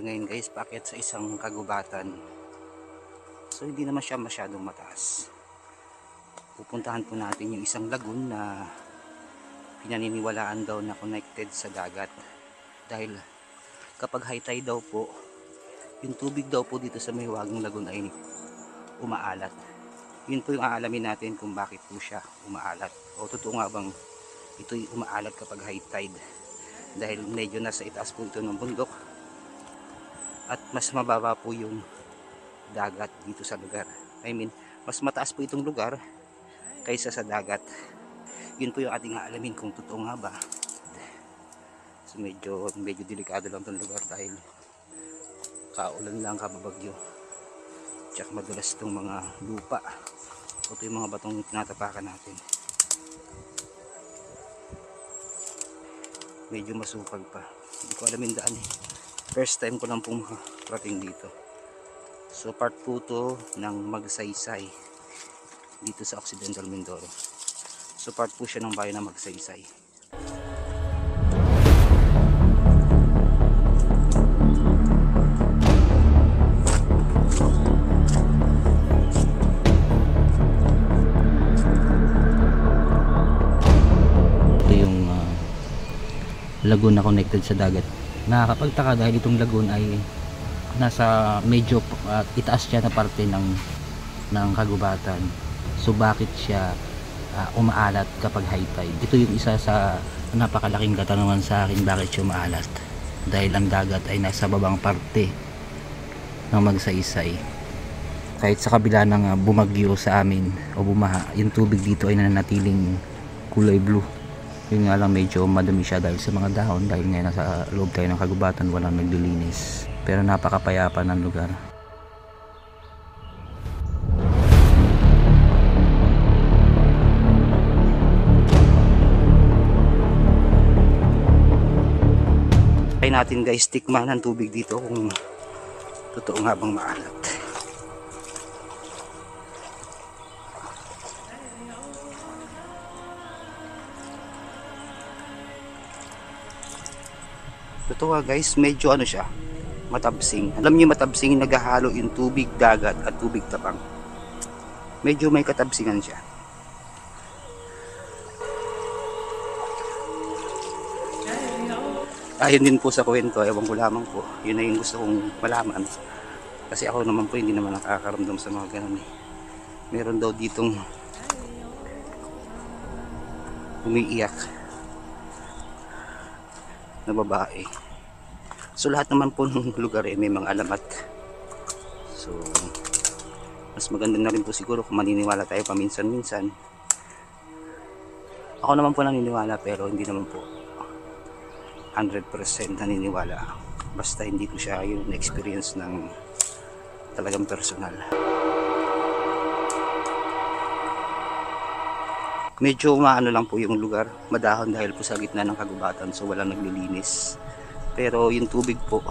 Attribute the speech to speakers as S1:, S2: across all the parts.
S1: ngayon guys, paakyat sa isang kagubatan. So hindi naman siya masyadong mataas. Pupuntahan po natin yung isang lagoon na pinaniniwalaan daw na connected sa dagat. Dahil kapag high tide daw po, yung tubig daw po dito sa Mahiwagang Lagoon ay umaalat. Yun po yung aalamin natin kung bakit po siya umaalat. O totoo nga bang ito'y umaalat kapag high tide. Dahil medyo nasa itaas po ito ng bundok. At mas mababa po yung dagat dito sa lugar. I mean, mas mataas po itong lugar kaysa sa dagat. Yun po yung ating aalamin kung totoo nga ba. So medyo delikado lang itong lugar dahil kaulan lang, kababagyo. Tsaka madulas itong mga lupa. Ito yung mga batong tinatapakan natin. Medyo masukal pa. Hindi ko alam yung daan eh. First time ko lang pong makarating dito. So part po to ng Magsaysay dito sa Occidental Mindoro. So part po siya ng bayan ng Magsaysay. Ito yung lagoon na connected sa dagat. Nakakapagtaka dahil itong lagoon ay nasa medyo itaas siya na parte ng kagubatan. So bakit siya umaalat kapag high tide? Ito yung isa sa napakalaking katanungan sa akin, bakit siya umaalat. Dahil ang dagat ay nasa babang parte ng Magsaysay. Kahit sa kabila ng bumagyo sa amin o bumaha, yung tubig dito ay nananatiling kulay blue. Yun nga lang, medyo madumi siya dahil sa mga dahon, dahil ngayon nasa loob tayo ng kagubatan, walang naglilinis. Pero napakapayapa ng lugar. Try natin guys tikman ang tubig dito kung totoo nga bang maalat. Totoo nga guys, medyo ano siya, matabsing. Alam niyo matabsing, naghahalo yung tubig dagat at tubig tabang. Medyo may katabsingan siya. Ayun din po sa kwento, ewan ko lamang po. Yun na yung gusto kong malaman. Kasi ako naman po hindi naman nakakaramdam sa mga ganun eh. Meron daw ditong umiiyak na babae. So lahat naman po ng lugar eh, may mga alamat. So mas maganda na rin po siguro kung maniniwala tayo paminsan-minsan. Ako naman po naniniwala, pero hindi naman po 100% naniniwala. Basta hindi ko siya yung experience ng talagang personal. Medyo maano lang po yung lugar, madahon dahil po sa gitna ng kagubatan, so walang naglilinis. Pero yung tubig po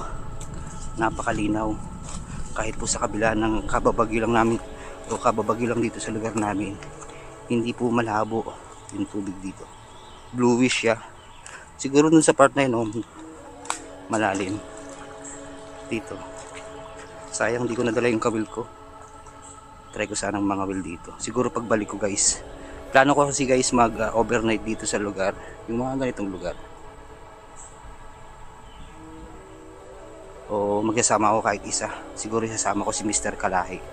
S1: napakalinaw. Kahit po sa kabila ng kababagyo lang namin o kababagyo lang dito sa lugar namin, hindi po malabo yung tubig dito. Bluish siya. Siguro dun sa part na yun, malalim dito. Sayang hindi ko nadala yung kawil ko. Try ko sanang mga will dito. Siguro pagbalik ko guys, plano ko kasi guys mag overnight dito sa lugar, yung mga ganitong lugar. O magsasama ako kahit isa. Siguro isasama ko si Mr. Kalahi.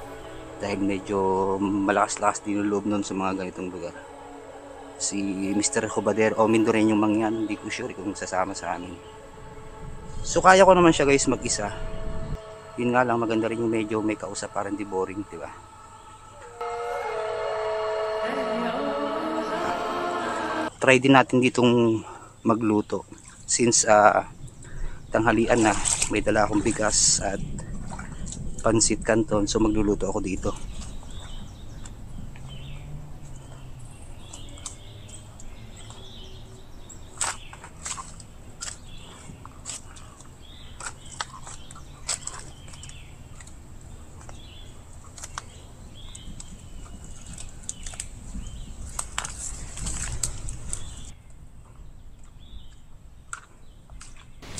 S1: Dahil medyo malakas-lakas din yung loob nun sa mga ganitong lugar. Si Mr. Hobader o Mindoreño Mangyan, hindi ko sure kung sasama sa amin. So kaya ko naman siya guys mag-isa. Yun nga lang, maganda rin yung medyo may kausap para hindi boring, diba? Try din natin ditong magluto. Since tanghalian na, may dala akong bigas at pansit canton, so magluluto ako dito.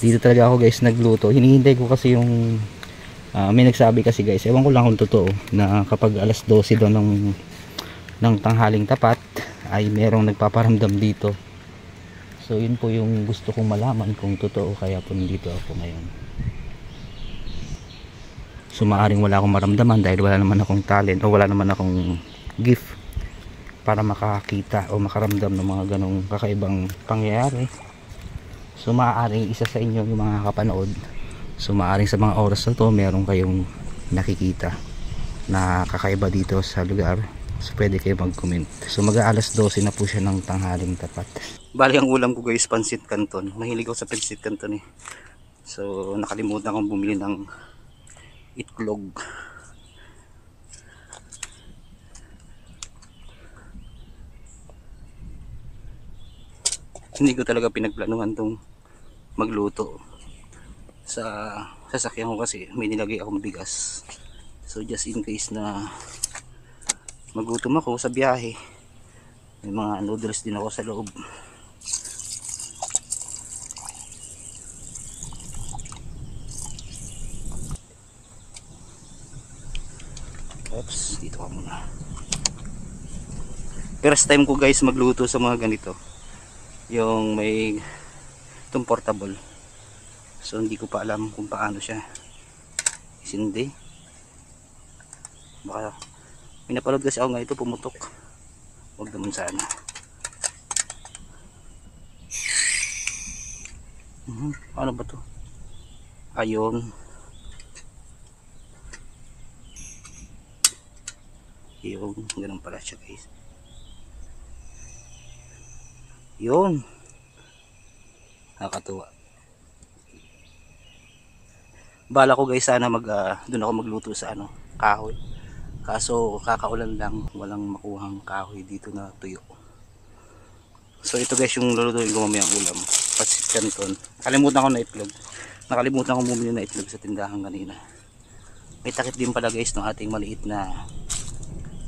S1: Dito talaga ako guys nagluto. Hinihintay ko kasi yung may nagsabi kasi guys, ewan ko lang kung totoo, na kapag alas 12 daw ng tanghaling tapat ay merong nagpaparamdam dito. So yun po yung gusto kong malaman kung totoo, kaya po nandito ako ngayon. So maaring wala akong maramdaman dahil wala naman akong talent o wala naman akong gift para makakita o makaramdam ng mga ganong kakaibang pangyayari. So maaaring isa sa inyo yung mga kapanood, so maaaring sa mga oras na to meron kayong nakikita na kakaiba dito sa lugar. So pwede kayo mag-comment. So mag-aalas 12 na po siya ng tanghaling tapat. Bali ang ulam ko guys, pansit canton. Mahilig ako sa pansit canton eh. So nakalimutan kong bumili ng itlog. Hindi ko talaga pinagplanuhan tong magluto. Sa sasakyan ko kasi may nilagay akong bigas. So just in case na magutom ako sa biyahe, may mga noodles din ako sa loob. Oops, dito ka muna. First time ko guys magluto sa mga ganito, yung may itong portable. So hindi ko pa alam kung paano siya isindi. Baka may napanood kasi ako nga ito pumutok. Huwag naman sana. Ano ba to? Ayun. Yun, ganun pala siya guys. Yun. Nakakatuwa. Bala ko guys sana doon ako magluto sa kahoy. Kaso kakaulan lang, walang makuhang kahoy dito na tuyo. So ito guys yung lulutuin ko mamayang ulam. Pansit canton. Nakalimutan ko na itlog. Nakalimutan ko bumili na itlog sa tindahan kanina. May takip din pala guys ng ating maliit na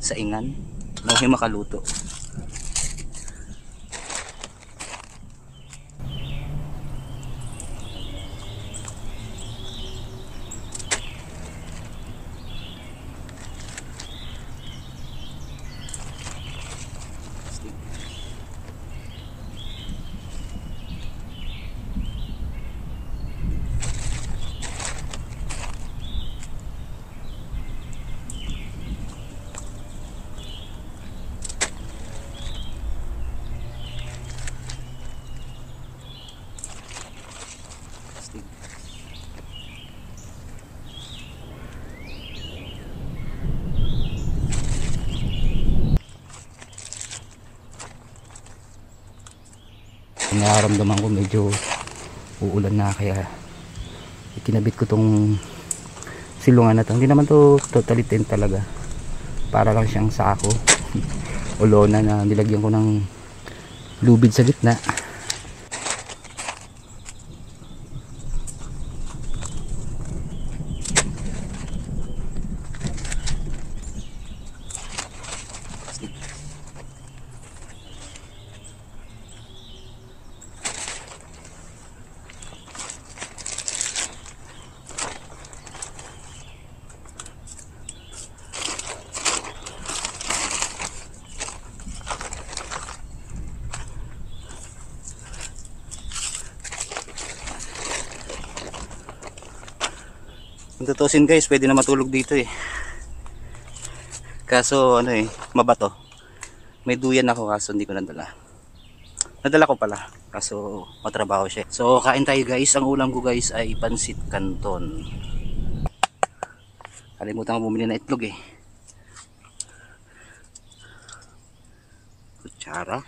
S1: saingan na huwag makaluto. Nararamdaman ko medyo uulan na, kaya ikinabit ko tong silungan na to. Hindi naman to totally tent talaga, para lang siyang sako o lona na nilagyan ko ng lubid sa gitna. Kung tutusin guys, pwede na matulog dito eh. Kaso mabato. May duyan ako kaso hindi ko nadala. Nadala ko pala kaso matrabaho siya. So kain tayo guys. Ang ulam ko guys ay pansit canton. Kalimutan ko bumili na itlog eh. Kutsara.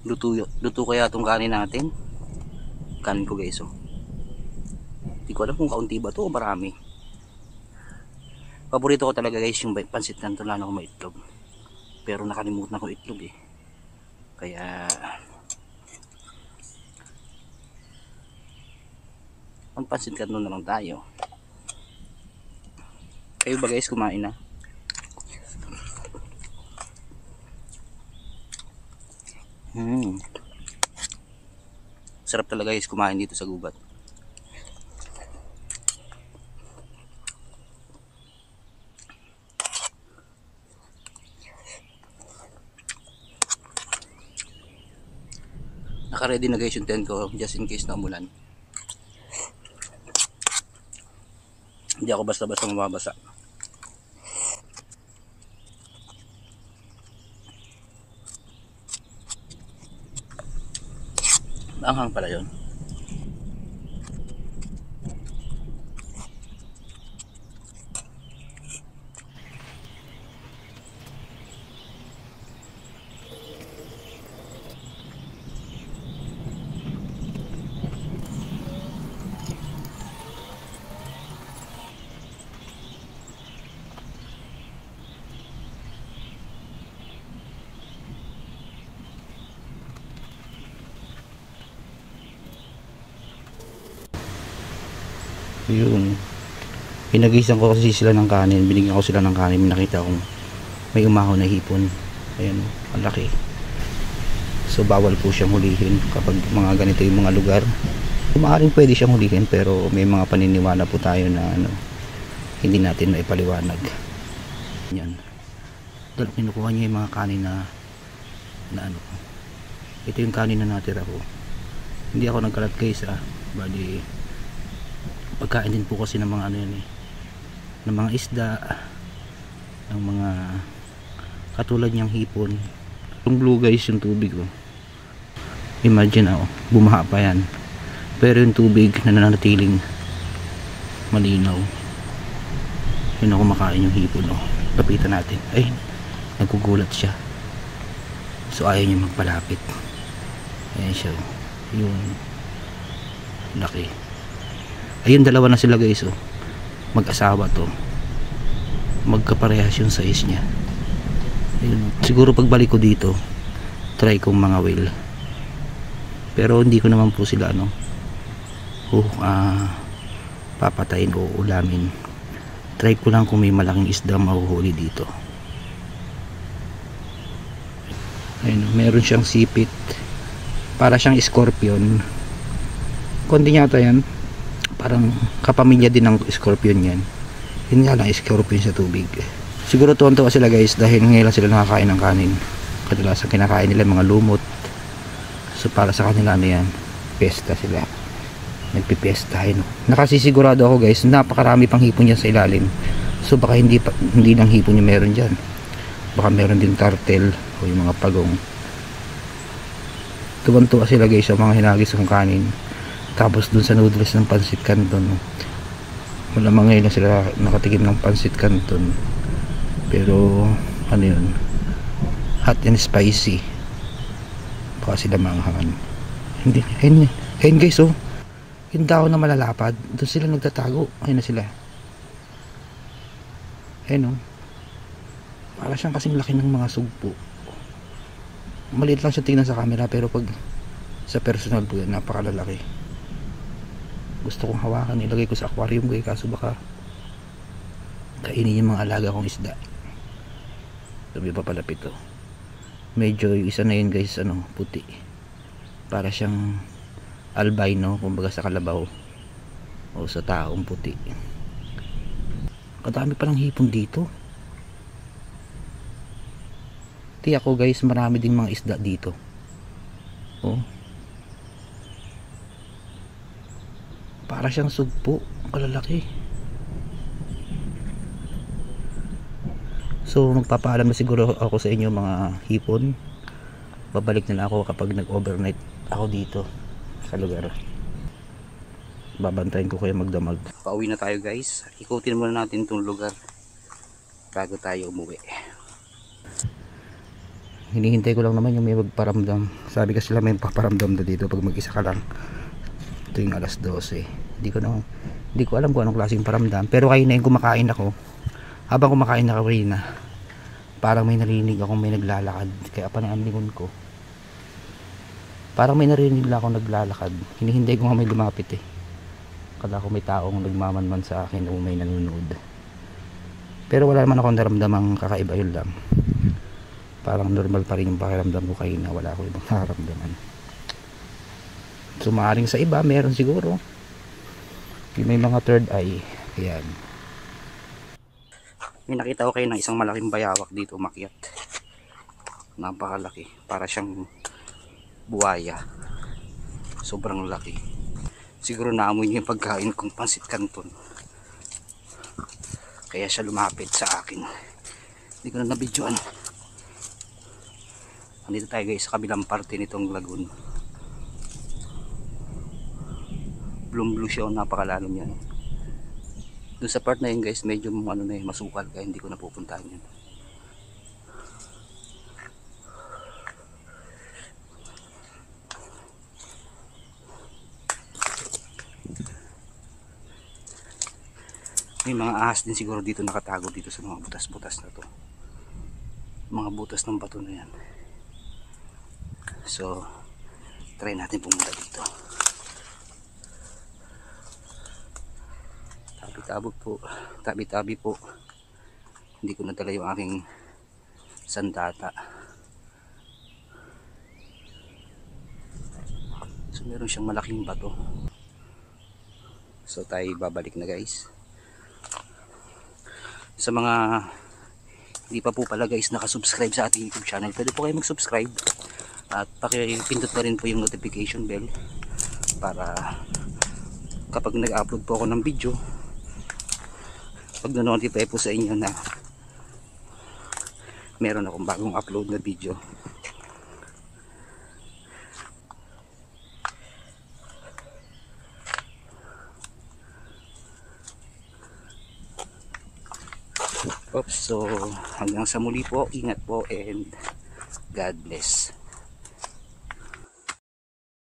S1: Luto kaya itong kanin natin. Kanin ko guys oh. Hindi ko alam kung kaunti ba to o marami. Paborito ko talaga guys yung pansit canton, lalo kung may itlog. Pero nakalimutan ko itlog eh. Kaya ang pansit canton na lang tayo. Kayo ba guys kumain na? Sarap talaga guys kumain dito sa gubat. Naka-ready na guys yung tent ko just in case na umulan. Hindi ako basta-basta mababasa. Maanghang pala yun. Yun, pinagisan ko kasi sila ng kanin, binigyan ko sila ng kanin, nakita kong may umahon na hipon. Ayan, ang laki. So bawal po siyang hulihin kapag mga ganito yung mga lugar. Maaaring pwede siyang hulihin, pero may mga paniniwala po tayo na hindi natin maipaliwanag. Yan, dahil kinukuha niya yung mga kanin na ito yung kanin na natira ko. Hindi ako nagkalat guys, bali pagkain din po kasi ng mga ng mga isda, ng mga katulad niyang hipon. Yung blue guys yung tubig imagine bumaha pa yan, pero yung tubig na nananatiling malinaw. Yun kumakain yung hipon. Lapitan natin, ay nagkugulat siya, so ayaw niya magpalapit. Ayan siya, yung laki. Ayun, dalawa na sila guys, mag-asawa to, magkaparehas yung size niya. Ayun, siguro pagbalik ko dito try kong mga whale, pero hindi ko naman po sila papatayin o ulamin. Try ko lang kung may malaking isda mahuhuli dito. Ayun, meron siyang sipit, para siyang scorpion, kundi yata yan, parang kapamilya din ng scorpion yan. Yun nga lang, scorpion sa tubig. Siguro tuwan-tuwa sila guys dahil ngayon lang sila nakakain ng kanin. Kadalasan kinakain nila mga lumot, so para sa kanila yan, pesta sila, nagpipesta. Nakasisigurado ako guys, napakarami pang hipon yan sa ilalim. So baka hindi lang hipon yung meron dyan, baka meron din turtle o yung mga pagong. Tuwan-tuwa sila guys sa mga hinagis ng kanin. Tapos dun sa noodles ng Pancit Canton, malamang ngayon na sila nakatikim ng Pancit Canton, pero yun, hot and spicy, baka sila maanghangan. Hindi, ayun guys, yung dahon na malalapad, dun sila nagtatago. Ayun na sila, ayun para siyang kasing laki ng mga sugpo. Maliit lang siya tingnan sa camera, pero pag sa personal po yan, napakalalaki. Gusto kong hawakan, ilagay ko sa aquarium guys, kaso baka kainin yung mga alaga kong isda. Sabi pa palapit medyo yung isa na yun guys, puti, para siyang albino, kumbaga sa kalabaw o sa taong puti. Kadami palang hipon dito. Tiyak ko guys, marami ding mga isda dito. Para siyang sugpo, kalalaki. So magpapaalam na siguro ako sa inyo mga hipon. Babalik na lang ako kapag nag-overnight ako dito sa lugar. Babantayin ko kayo magdamag. Pauwi na tayo guys. Ikutin muna natin itong lugar bago tayo umuwi. Hinihintay ko lang naman yung may magparamdam. Sabi kasi sila may paparamdam na dito pag mag-isa ka lang. Ito yung alas 12. Hindi ko alam kung anong klaseng paramdam, pero kayo na yung kumakain ako. Habang kumakain na kanina, parang may narinig akong may naglalakad, kaya panaanlingon ko, parang may narinig lang akong naglalakad. Hinihintay ko nga may lumapit kala ko may taong nagmamanman sa akin o may nanonood, pero wala naman akong naramdamang kakaiba. Yun lang, parang normal pa rin yung pakiramdam ko kanina, wala akong ibang nararamdaman. So maaaring sa iba meron siguro yung may mga third eye. Ayan, may nakita ko kayo ng isang malaking bayawak dito umakyat, napakalaki, para siyang buwaya, sobrang laki. Siguro naamoy niya yung pagkain kong pansit canton, kaya siya lumapit sa akin. Hindi ko na nabidyoan. Nandito tayo guys sa kabilang parte nitong lagoon. Blue siya, napakalalim yan. Doon sa part na yun guys, medyo ano na yun, masukal, kaya hindi ko napupuntahan yan. May mga ahas din siguro dito nakatago dito sa mga butas-butas na to, mga butas ng bato na yan. So try natin pumunta dito. Tabi-tabi po. Hindi ko nadala yung aking sandata. So meron siyang malaking bato. So tayo babalik na guys. Sa mga hindi pa po pala guys nakasubscribe sa ating YouTube channel, pwede po kayo mag-subscribe at pakipindot na rin po yung notification bell para kapag nag-upload po ako ng video, pag na-notify po sa inyo na meron akong bagong upload na video. Oops, so hanggang sa muli po, ingat po and God bless.